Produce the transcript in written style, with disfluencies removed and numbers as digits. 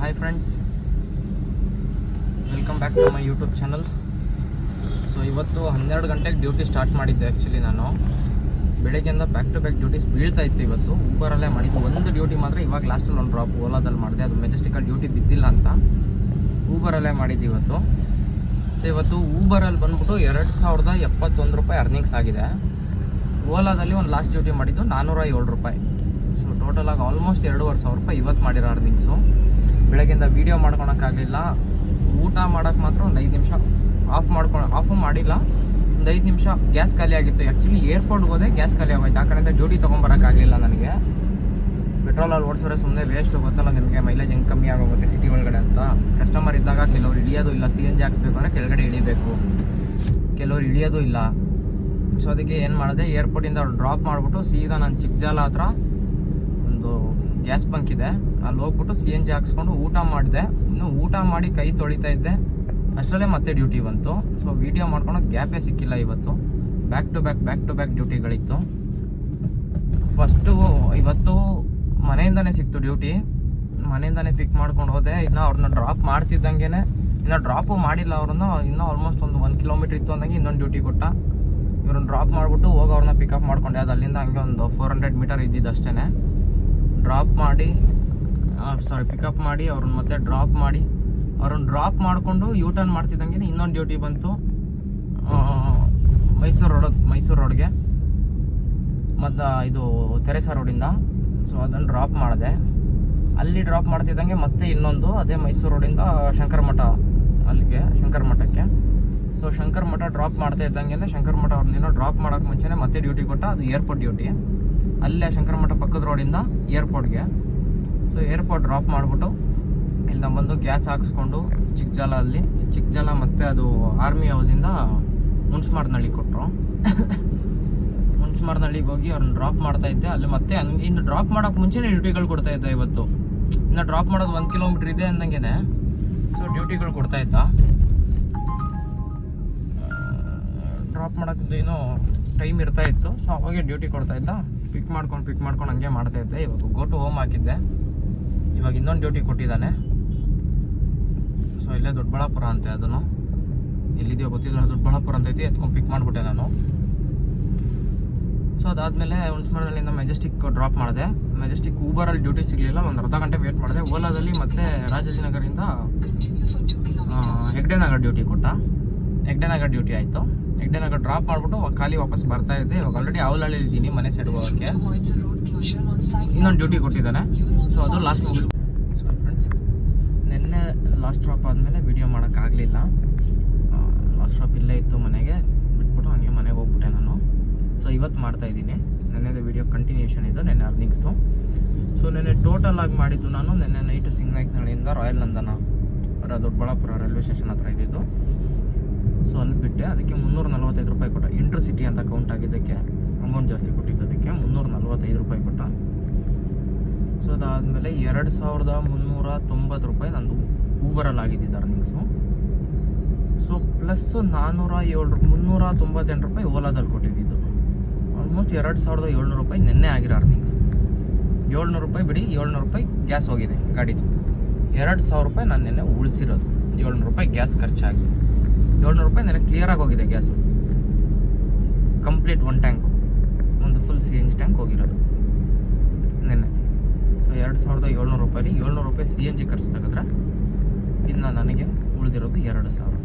Hi friends, welcome back to my YouTube channel. So ಇವತ್ತು 12 ಗಂಟೆಗೆ duty start ಮಾಡಿದ್ದೆ. Actually ನಾನು ಬೆಳಗ್ಗೆಯಿಂದ ಬ್ಯಾಕ್ ಟು ಬ್ಯಾಕ್ ಡ್ಯೂಟೀಸ್ ಬೀಳ್ತಾ ಇತ್ತು. ಇವತ್ತು ಊಬರಲ್ಲೇ ಮಾಡಿದ್ದು. ಒಂದು ಡ್ಯೂಟಿ ಮಾತ್ರ ಇವಾಗ ಲಾಸ್ಟಲ್ಲಿ ಒಂದು ಡ್ರಾಪ್ ಓಲಾದಲ್ಲಿ ಮಾಡಿದೆ. ಅದು ಮೆಜೆಸ್ಟಿಕಲ್ಲಿ ಡ್ಯೂಟಿ ಬಿದ್ದಿಲ್ಲ ಅಂತ ಊಬರಲ್ಲೇ ಮಾಡಿದ್ದು ಇವತ್ತು. ಸೊ ಇವತ್ತು ಊಬರಲ್ಲಿ ಬಂದ್ಬಿಟ್ಟು 2071 ರೂಪಾಯಿ ಅರ್ನಿಂಗ್ಸ್ ಆಗಿದೆ. ಓಲಾದಲ್ಲಿ ಒಂದು ಲಾಸ್ಟ್ ಡ್ಯೂಟಿ ಮಾಡಿದ್ದು 407 ರೂಪಾಯಿ. ಸೊ ಟೋಟಲಾಗಿ ಆಲ್ಮೋಸ್ಟ್ 2,500 ರೂಪಾಯಿ ಇವತ್ತು ಮಾಡಿರೋ ಅರ್ನಿಂಗ್ಸು. ಬೆಳಗ್ಗೆಯಿಂದ ವೀಡಿಯೋ ಮಾಡ್ಕೊಳಕ್ಕಾಗಲಿಲ್ಲ. ಊಟ ಮಾಡೋಕ್ಕೆ ಮಾತ್ರ ಒಂದು 5 ನಿಮಿಷ ಆಫು ಮಾಡಿಲ್ಲ. ಒಂದು 5 ನಿಮಿಷ ಗ್ಯಾಸ್ ಖಾಲಿ ಆಗಿತ್ತು. ಆ್ಯಕ್ಚುಲಿ ಏರ್ಪೋರ್ಟ್ಗೆ ಹೋದೆ, ಗ್ಯಾಸ್ ಖಾಲಿ ಆಗೋಯ್ತು. ಆ ಕಡೆಯಿಂದ ಡ್ಯೂಟಿ ತೊಗೊಂಬರೋಕ್ಕಾಗಲಿಲ್ಲ ನನಗೆ. ಪೆಟ್ರೋಲಲ್ಲಿ ಓಡಿಸೋರೆ ಸುಮ್ಮನೆ ವೇಸ್ಟ್. ಗೊತ್ತಲ್ಲ ನಿಮಗೆ, ಮೈಲೇಜ್ ಹೆಂಗೆ ಕಮ್ಮಿ ಆಗೋಗುತ್ತೆ ಸಿಟಿ ಒಳಗಡೆ ಅಂತ. ಕಸ್ಟಮರ್ ಇದ್ದಾಗ ಕೆಲವ್ರು ಇಳಿಯೋದು ಇಲ್ಲ. CNG ಹಾಕ್ಸ್ಬೇಕು ಅಂದರೆ ಕೆಳಗಡೆ ಇಳಿಬೇಕು, ಕೆಲವ್ರು ಇಳಿಯೋದು ಇಲ್ಲ. ಸೊ ಅದಕ್ಕೆ ಏನು ಮಾಡಿದೆ, ಏರ್ಪೋರ್ಟಿಂದ ಡ್ರಾಪ್ ಮಾಡಿಬಿಟ್ಟು ಸೀದಾ ನಾನು ಚಿಕ್ಕಜಾಲ ಹತ್ರ ಒಂದು ಗ್ಯಾಸ್ ಬಂಕ್ ಇದೆ, ಅಲ್ಲಿ ಹೋಗ್ಬಿಟ್ಟು CNG ಹಾಕ್ಸ್ಕೊಂಡು ಊಟ ಮಾಡಿದೆ. ಇನ್ನು ಊಟ ಮಾಡಿ ಕೈ ತೊಳಿತಾ ಇದ್ದೆ, ಅಷ್ಟರಲ್ಲೇ ಮತ್ತೆ ಡ್ಯೂಟಿ ಬಂತು. ಸೊ ವೀಡಿಯೋ ಮಾಡ್ಕೊಳಕ್ಕೆ ಗ್ಯಾಪೇ ಸಿಕ್ಕಿಲ್ಲ ಇವತ್ತು. ಬ್ಯಾಕ್ ಟು ಬ್ಯಾಕ್ ಡ್ಯೂಟಿಗಳಿತ್ತು. ಫಸ್ಟು ಇವತ್ತು ಮನೆಯಿಂದನೇ ಸಿಕ್ತು ಡ್ಯೂಟಿ. ಮನೆಯಿಂದನೇ ಪಿಕ್ ಮಾಡ್ಕೊಂಡು ಹೋದೆ. ಇನ್ನು ಅವ್ರನ್ನ ಡ್ರಾಪ್ ಮಾಡ್ತಿದ್ದಂಗೆ, ಇನ್ನು ಡ್ರಾಪು ಮಾಡಿಲ್ಲ ಅವ್ರನ್ನ. ಇನ್ನೂ ಆಲ್ಮೋಸ್ಟ್ ಒಂದು 1 ಕಿಲೋಮೀಟ್ರ್ ಇತ್ತು ಅಂದಂಗೆ ಇನ್ನೊಂದು ಡ್ಯೂಟಿ ಕೊಟ್ಟ. ಇವ್ರನ್ನ ಡ್ರಾಪ್ ಮಾಡಿಬಿಟ್ಟು ಹೋಗಿ ಅವ್ರನ್ನ ಪಿಕಪ್ ಮಾಡ್ಕೊಂಡೆ. ಅದು ಅಲ್ಲಿಂದ ಹಂಗೆ ಒಂದು 400 ಮೀಟರ್ ಇದ್ದಿದ್ದು ಅಷ್ಟೇ. ಪಿಕಪ್ ಮಾಡಿ ಅವ್ರನ್ನ ಮತ್ತೆ ಅವ್ರನ್ನ ಡ್ರಾಪ್ ಮಾಡಿಕೊಂಡು ಟರ್ನ್ ಮಾಡ್ತಿದ್ದಂಗೆ ಇನ್ನೊಂದು ಡ್ಯೂಟಿ ಬಂತು ಮೈಸೂರು ರೋಡ್ಗೆ, ಮತ್ತು ಇದು ತೆರೆಸಾ ರೋಡಿಂದ. ಸೊ ಅದನ್ನು ಡ್ರಾಪ್ ಮಾಡಿದೆ. ಅಲ್ಲಿ ಡ್ರಾಪ್ ಮಾಡ್ತಿದ್ದಂಗೆ ಮತ್ತೆ ಇನ್ನೊಂದು ಅದೇ ಮೈಸೂರು ರೋಡಿಂದ ಶಂಕರ ಮಠಕ್ಕೆ. ಸೊ ಶಂಕರ ಮಠ ಡ್ರಾಪ್ ಮಾಡ್ತಾ ಇದ್ದಂಗೆ ಶಂಕರ ಮಠ ಅವ್ರನ್ನೇನೋ ಡ್ರಾಪ್ ಮಾಡೋಕ್ಕೆ ಮುಂಚೆನೇ ಮತ್ತೆ ಡ್ಯೂಟಿ ಕೊಟ್ಟ. ಅದು ಏರ್ಪೋರ್ಟ್ ಡ್ಯೂಟಿ. ಅಲ್ಲೇ ಶಂಕರ ಮಠ ಪಕ್ಕದ ರೋಡಿಂದ ಏರ್ಪೋರ್ಟ್ಗೆ. ಸೊ ಏರ್ಪೋರ್ಟ್ ಡ್ರಾಪ್ ಮಾಡಿಬಿಟ್ಟು ಇಲ್ಲಿ ಬಂದು ಗ್ಯಾಸ್ ಹಾಕ್ಸ್ಕೊಂಡು ಚಿಕ್ಕಜಾಲ ಮತ್ತು ಅದು ಆರ್ಮಿ ಹೌಸಿಂದ ಹುಣಸಮಾರ್ನಳ್ಳಿಗೆ ಕೊಟ್ಟರು. ಹುಣಸಮಾರ್ನಳ್ಳಿಗೆ ಹೋಗಿ ಅವ್ರನ್ನ ಡ್ರಾಪ್ ಮಾಡ್ತಾ ಇದ್ದೆ. ಅಲ್ಲಿ ಮತ್ತೆ ಇನ್ನು ಡ್ರಾಪ್ ಮಾಡೋಕ್ಕೆ ಮುಂಚೆನೇ ಡ್ಯೂಟಿಗಳು ಕೊಡ್ತಾ ಇದ್ದ. ಇವತ್ತು ಇನ್ನು ಡ್ರಾಪ್ ಮಾಡೋದು 1 ಕಿಲೋಮೀಟ್ರ್ ಇದೆ ಅಂದಂಗೆ ಸೊ ಡ್ಯೂಟಿಗಳು ಕೊಡ್ತಾ ಇದ್ದ. ಡ್ರಾಪ್ ಮಾಡೋಕ್ಕೆ ಏನೋ ಟೈಮ್ ಇರ್ತಾ ಇತ್ತು. ಸೊ ಅವಾಗೆ ಡ್ಯೂಟಿ ಕೊಡ್ತಾ ಇದ್ದ. ಪಿಕ್ ಮಾಡ್ಕೊಂಡು ಹಂಗೆ ಮಾಡ್ತಾ ಇದ್ದೆ. ಇವಾಗ ಗೋ ಟು ಹೋಮ್ ಹಾಕಿದ್ದೆ. ಇವಾಗ ಇನ್ನೊಂದು ಡ್ಯೂಟಿ ಕೊಟ್ಟಿದ್ದಾನೆ. ಸೊ ಇಲ್ಲೇ ದೊಡ್ಡಬಳ್ಳಾಪುರ ಅಂತೆ. ಅದನ್ನು ಎಲ್ಲಿದೆಯೋ ಗೊತ್ತಿಲ್ಲ, ದೊಡ್ಡಬಳ್ಳಾಪುರ ಅಂತ ಐತಿ. ಎತ್ಕೊಂಡು ಪಿಕ್ ಮಾಡಿಬಿಟ್ಟೆ ನಾನು. ಸೊ ಅದಾದಮೇಲೆ ಹುಣಸಮಾರ್ನಳ್ಳಿಯಿಂದ ಮೆಜೆಸ್ಟಿಕ್ ಡ್ರಾಪ್ ಮಾಡಿದೆ. ಮೆಜೆಸ್ಟಿಕ್ ಊಬರಲ್ಲಿ ಡ್ಯೂಟಿ ಸಿಗಲಿಲ್ಲ. ಒಂದು ಅರ್ಧ ಗಂಟೆ ವೇಟ್ ಮಾಡಿದೆ. ಓಲಾದಲ್ಲಿ ಮತ್ತೆ ರಾಜಾಜಿನಗರಿಂದ ಹೆಗ್ಡೆನಗರ್ ಡ್ಯೂಟಿ ಕೊಟ್ಟ. ಹೆಗ್ಡೆನಗರ್ ಡ್ಯೂಟಿ ಆಯಿತು. ಹೆಗ್ಡೆನಗರ್ ಡ್ರಾಪ್ ಮಾಡಿಬಿಟ್ಟು ಖಾಲಿ ವಾಪಸ್ ಬರ್ತಾ ಇದ್ದೆ. ಇವಾಗ ಆಲ್ರೆಡಿ ಅವಲಹಳ್ಳಿ ಇದ್ದೀನಿ ಮನೆ ಸೈಡ್ ಹೋಗೋಕ್ಕೆ. ಇನ್ನೊಂದು ಡ್ಯೂಟಿ ಕೊಟ್ಟಿದ್ದಾನೆ. ಸೊ ಅದು ಲಾಸ್ಟ್ ಮುಗಿಸ್. ಸೊ ಫ್ರೆಂಡ್ಸ್, ನಿನ್ನೆ ಲಾಸ್ಟ್ ಡ್ರಾಪ್ ಆದಮೇಲೆ ವೀಡಿಯೋ ಮಾಡೋಕ್ಕಾಗಲಿಲ್ಲ. ಲಾಸ್ಟ್ ಡ್ರಾಪ್ ಇಲ್ಲೇ ಇತ್ತು, ಮನೆಗೆ ಬಿಟ್ಬಿಟ್ಟು ಹಂಗೆ ಮನೆಗೆ ಹೋಗ್ಬಿಟ್ಟೆ ನಾನು. ಸೊ ಇವತ್ತು ಮಾಡ್ತಾಯಿದ್ದೀನಿ. ನೆನ್ನೆದು ವೀಡಿಯೋ ಕಂಟಿನ್ಯೂಷನ್ ಇದು, ನೆನ್ನೆ ಅರ್ನಿಂಗ್ಸ್ದು. ಸೊ ನೆನ್ನೆ ಟೋಟಲ್ ಆಗಿ ಮಾಡಿದ್ದು ನಾನು ನೆನ್ನೆ ನೈಟು ಸಿಂಗನಾಯ್ಕನಹಳ್ಳಿಯಿಂದ ರಾಯಲ್ ನಂದನ ದೊಡ್ಡಬಳ್ಳಾಪುರ ರೈಲ್ವೆ ಸ್ಟೇಷನ್ ಹತ್ರ ಇದ್ದಿದ್ದು. ಸೊ ಅಲ್ಲಿ ಬಿಟ್ಟೆ. ಅದಕ್ಕೆ 345 ರೂಪಾಯಿ ಕೊಟ್ಟ. ಇಂಟರ್ಸಿಟಿ ಅಂತ ಕೌಂಟ್ ಆಗಿದ್ದಕ್ಕೆ ಅಮೌಂಟ್ ಜಾಸ್ತಿ ಕೊಟ್ಟಿದ್ದದಕ್ಕೆ 345 ರೂಪಾಯಿ ಕೊಟ್ಟ. ಸೊ ಅದಾದಮೇಲೆ 2,390 ರೂಪಾಯಿ ನಂದು ಊಬರಲ್ಲಿ ಆಗಿದ್ದಿದ್ದು ಅರ್ನಿಂಗ್ಸು. ಸೊ ಪ್ಲಸ್ 398 ರೂಪಾಯಿ ಓಲಾದಲ್ಲಿ ಕೊಟ್ಟಿದ್ದಿದ್ದು. ಆಲ್ಮೋಸ್ಟ್ 2,700 ರೂಪಾಯಿ ನೆನ್ನೆ ಆಗಿರೋ ಅರ್ನಿಂಗ್ಸು. 700 ರೂಪಾಯಿ ಬಿಡಿ, 700 ರೂಪಾಯಿ ಗ್ಯಾಸ್ ಹೋಗಿದೆ ಗಾಡಿದು. 2,000 ರೂಪಾಯಿ ನಾನು ನೆನ್ನೆ ಉಳಿಸಿರೋದು. 700 ರೂಪಾಯಿ ಗ್ಯಾಸ್ ಖರ್ಚಾಗಿ 700 ರೂಪಾಯಿ ನೆನ್ನೆ ಕ್ಲಿಯರಾಗಿ ಹೋಗಿದೆ ಗ್ಯಾಸು. ಕಂಪ್ಲೀಟ್ 1 ಟ್ಯಾಂಕು, ಒಂದು ಫುಲ್ CNG ಟ್ಯಾಂಕ್ ಹೋಗಿರೋದು ನೆನ್ನೆ. ಸೊ 2,700 ರೂಪಾಯಿ 700 ರೂಪಾಯಿ CNG ಖರ್ಚು ತೆಗೆದ್ರೆ ಇನ್ನು ನನಗೆ ಉಳಿದಿರೋದು 2,000.